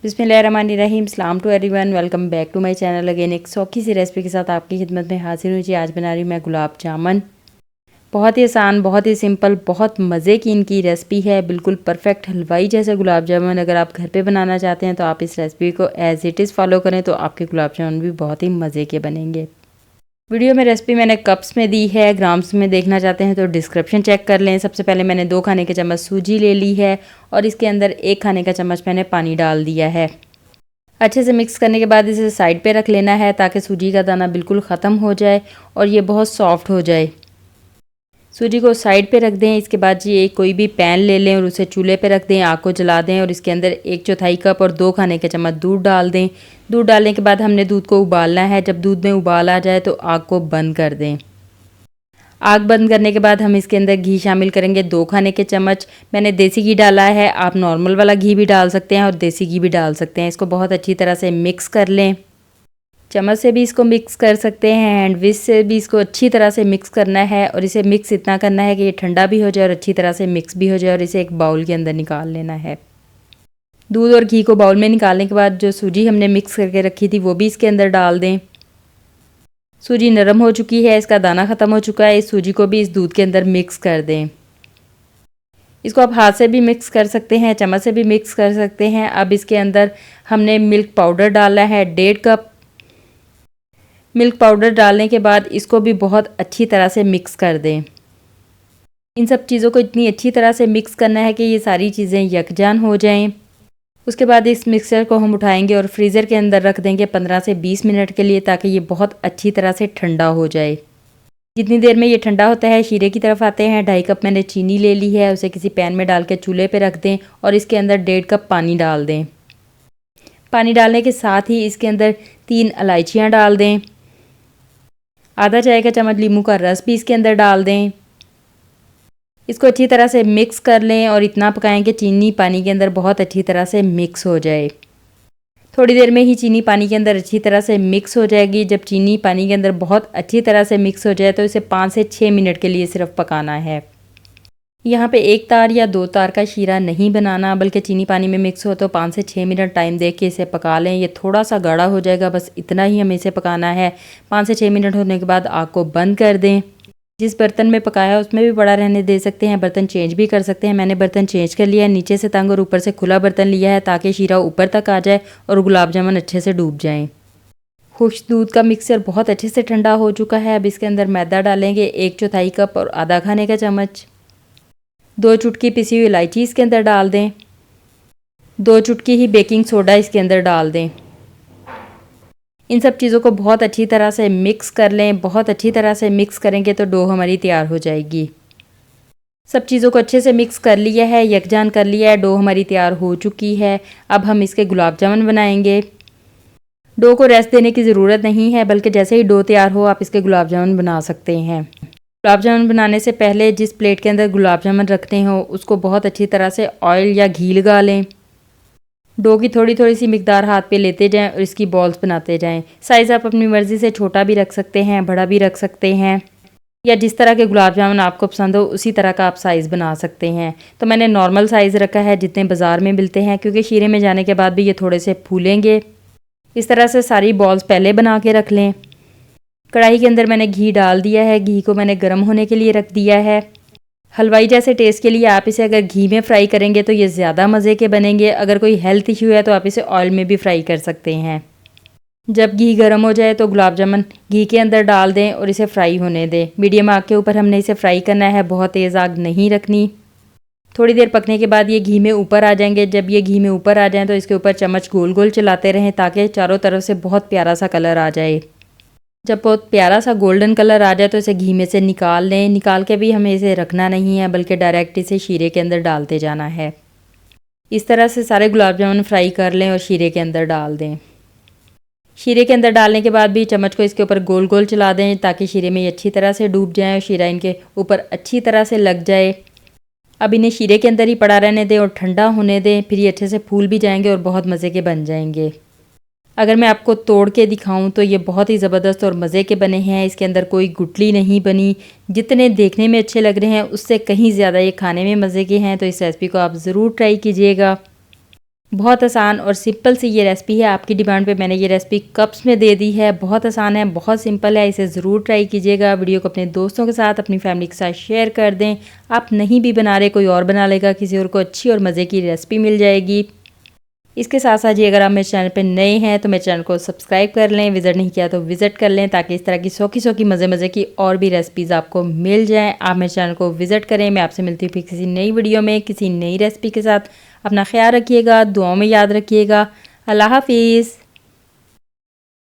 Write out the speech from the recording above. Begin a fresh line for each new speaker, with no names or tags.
बिस्मिल्लाहिर्रहमानिर्रहीम। सलाम to everyone, welcome back to my channel. Again एक सौखी सी रेसिपी के साथ आपकी खिदमत में हाजिर हुई जी। आज बना रही हूँ मैं गुलाब जामुन। बहुत ही आसान, बहुत ही सिंपल, बहुत मज़े की इनकी रेसिपी है। बिल्कुल परफेक्ट हलवाई जैसे गुलाब जामुन अगर आप घर पे बनाना चाहते हैं तो आप इस रेसिपी को एज़ इट इज़ फॉलो करें तो आपके गुलाब जामुन भी बहुत ही मज़े के बनेंगे। वीडियो में रेसिपी मैंने कप्स में दी है, ग्राम्स में देखना चाहते हैं तो डिस्क्रिप्शन चेक कर लें। सबसे पहले मैंने 2 खाने के चम्मच सूजी ले ली है और इसके अंदर 1 खाने का चम्मच मैंने पानी डाल दिया है। अच्छे से मिक्स करने के बाद इसे साइड पे रख लेना है ताकि सूजी का दाना बिल्कुल ख़त्म हो जाए और ये बहुत सॉफ्ट हो जाए। सूजी को साइड पे रख दें। इसके बाद ये कोई भी पैन ले लें और उसे चूल्हे पे रख दें, आग को जला दें और इसके अंदर 1/4 कप और 2 खाने के चम्मच दूध डाल दें। दूध डालने के बाद हमने दूध को उबालना है। जब दूध में उबाल आ जाए तो आग को बंद कर दें। आग बंद करने के बाद हम इसके अंदर घी शामिल करेंगे 2 खाने के चम्मच। मैंने देसी घी डाला है, आप नॉर्मल वाला घी भी डाल सकते हैं और देसी घी भी डाल सकते हैं। इसको बहुत अच्छी तरह से मिक्स कर लें। चम्मच से भी इसको मिक्स कर सकते हैं, हैंड विस्क से भी इसको अच्छी तरह से मिक्स करना है और इसे मिक्स इतना करना है कि ये ठंडा भी हो जाए और अच्छी तरह से मिक्स भी हो जाए और इसे एक बाउल के अंदर निकाल लेना है। दूध और घी को बाउल में निकालने के बाद जो सूजी हमने मिक्स करके रखी थी वो भी इसके अंदर डाल दें। सूजी नरम हो चुकी है, इसका दाना ख़त्म हो चुका है। इस सूजी को भी इस दूध के अंदर मिक्स कर दें। इसको आप हाथ से भी मिक्स कर सकते हैं, चम्मच से भी मिक्स कर सकते हैं। अब इसके अंदर हमने मिल्क पाउडर डाला है 1.5 कप। मिल्क पाउडर डालने के बाद इसको भी बहुत अच्छी तरह से मिक्स कर दें। इन सब चीज़ों को इतनी अच्छी तरह से मिक्स करना है कि ये सारी चीज़ें यकजान हो जाएं। उसके बाद इस मिक्सचर को हम उठाएंगे और फ्रीज़र के अंदर रख देंगे 15 से 20 मिनट के लिए ताकि ये बहुत अच्छी तरह से ठंडा हो जाए। जितनी देर में ये ठंडा होता है शीरे की तरफ आते हैं। 2.5 कप मैंने चीनी ले ली है, उसे किसी पैन में डाल के चूल्हे पे रख दें और इसके अंदर 1.5 कप पानी डाल दें। पानी डालने के साथ ही इसके अंदर 3 इलायचियाँ डाल दें। आधा चाय का चम्मच नींबू का रस भी इसके अंदर डाल दें। इसको अच्छी तरह से मिक्स कर लें और इतना पकाएं कि चीनी पानी के अंदर बहुत अच्छी तरह से मिक्स हो जाए। थोड़ी देर में ही चीनी पानी के अंदर अच्छी तरह से मिक्स हो जाएगी। जब चीनी पानी के अंदर बहुत अच्छी तरह से मिक्स हो जाए तो इसे 5 से 6 मिनट के लिए सिर्फ पकाना है। यहाँ पे 1 तार या 2 तार का शीरा नहीं बनाना, बल्कि चीनी पानी में मिक्स हो तो 5 से 6 मिनट टाइम दे के इसे पका लें। ये थोड़ा सा गाढ़ा हो जाएगा, बस इतना ही हमें इसे पकाना है। 5 से 6 मिनट होने के बाद आग को बंद कर दें। जिस बर्तन में पकाया उसमें भी बड़ा रहने दे सकते हैं, बर्तन चेंज भी कर सकते हैं। मैंने बर्तन चेंज कर लिया है, नीचे से तंग और ऊपर से खुला बर्तन लिया है ताकि शीरा ऊपर तक आ जाए और गुलाब जामुन अच्छे से डूब जाएँ। खुश्क दूध का मिक्सचर बहुत अच्छे से ठंडा हो चुका है। अब इसके अंदर मैदा डालेंगे 1/4 कप और आधा खाने का चम्मच। 2 चुटकी पिसी हुई इलायची इसके अंदर डाल दें। 2 चुटकी ही बेकिंग सोडा इसके अंदर डाल दें। इन सब चीज़ों को बहुत अच्छी तरह से मिक्स कर लें। बहुत अच्छी तरह से मिक्स करेंगे तो डो हमारी तैयार हो जाएगी। सब चीज़ों को अच्छे से मिक्स कर लिया है, यकजान कर लिया है, डो हमारी तैयार हो चुकी है। अब हम इसके गुलाब जामुन बनाएंगे। डो को रेस्ट देने की ज़रूरत नहीं है, बल्कि जैसे ही डो तैयार हो आप इसके गुलाब जामुन बना सकते हैं। गुलाब जामुन बनाने से पहले जिस प्लेट के अंदर गुलाब जामुन रखते हो उसको बहुत अच्छी तरह से ऑयल या घी लगा लें। डो की थोड़ी थोड़ी सी मिकदार हाथ पे लेते जाएं और इसकी बॉल्स बनाते जाएं। साइज़ आप अपनी मर्ज़ी से छोटा भी रख सकते हैं, बड़ा भी रख सकते हैं, या जिस तरह के गुलाब जामुन आपको पसंद हो उसी तरह का आप साइज़ बना सकते हैं। तो मैंने नॉर्मल साइज़ रखा है जितने बाज़ार में मिलते हैं, क्योंकि शीरे में जाने के बाद भी ये थोड़े से फूलेंगे। इस तरह से सारी बॉल्स पहले बना के रख लें। कढ़ाई के अंदर मैंने घी डाल दिया है, घी को मैंने गर्म होने के लिए रख दिया है। हलवाई जैसे टेस्ट के लिए आप इसे अगर घी में फ्राई करेंगे तो ये ज़्यादा मज़े के बनेंगे। अगर कोई हेल्थ इशू है तो आप इसे ऑयल में भी फ्राई कर सकते हैं। जब घी गर्म हो जाए तो गुलाब जामुन घी के अंदर डाल दें और इसे फ्राई होने दें। मीडियम आग के ऊपर हमने इसे फ्राई करना है, बहुत तेज़ आग नहीं रखनी। थोड़ी देर पकने के बाद ये घी में ऊपर आ जाएंगे। जब ये घी में ऊपर आ जाएं तो इसके ऊपर चम्मच गोल गोल चलाते रहें ताकि चारों तरफ से बहुत प्यारा सा कलर आ जाए। जब बहुत प्यारा सा गोल्डन कलर आ जाए तो इसे घी में से निकाल लें। निकाल के भी हमें इसे रखना नहीं है, बल्कि डायरेक्ट इसे शीरे के अंदर डालते जाना है। इस तरह से सारे गुलाब जामुन फ्राई कर लें और शीरे के अंदर डाल दें। शीरे के अंदर डालने के बाद भी चम्मच को इसके ऊपर गोल गोल चला दें ताकि शीरे में ये अच्छी तरह से डूब जाए और शीरा इनके ऊपर अच्छी तरह से लग जाए। अब इन्हें शीरे के अंदर ही पड़ा रहने दें और ठंडा होने दें, फिर ये अच्छे से फूल भी जाएंगे और बहुत मज़े के बन जाएंगे। अगर मैं आपको तोड़ के दिखाऊं तो ये बहुत ही ज़बरदस्त और मज़े के बने हैं। इसके अंदर कोई गुठली नहीं बनी। जितने देखने में अच्छे लग रहे हैं उससे कहीं ज़्यादा ये खाने में मज़े के हैं। तो इस रेसिपी को आप ज़रूर ट्राई कीजिएगा। बहुत आसान और सिंपल सी ये रेसिपी है। आपकी डिमांड पे मैंने ये रेसिपी कप्स में दे दी है। बहुत आसान है, बहुत सिंपल है, इसे ज़रूर ट्राई कीजिएगा। वीडियो को अपने दोस्तों के साथ, अपनी फैमिली के साथ शेयर कर दें। आप नहीं भी बना रहे, कोई और बना लेगा, किसी और को अच्छी और मज़े की रेसिपी मिल जाएगी। इसके साथ साथ जी अगर आप मेरे चैनल पे नए हैं तो मेरे चैनल को सब्सक्राइब कर लें, विज़िट नहीं किया तो विज़िट कर लें, ताकि इस तरह की सौखी मज़े की और भी रेसिपीज़ आपको मिल जाएं। आप मेरे चैनल को विज़िट करें। मैं आपसे मिलती हूँ फिर किसी नई वीडियो में किसी नई रेसिपी के साथ। अपना ख्याल रखिएगा, दुआओं में याद रखिएगा। अल्लाह हाफिज़।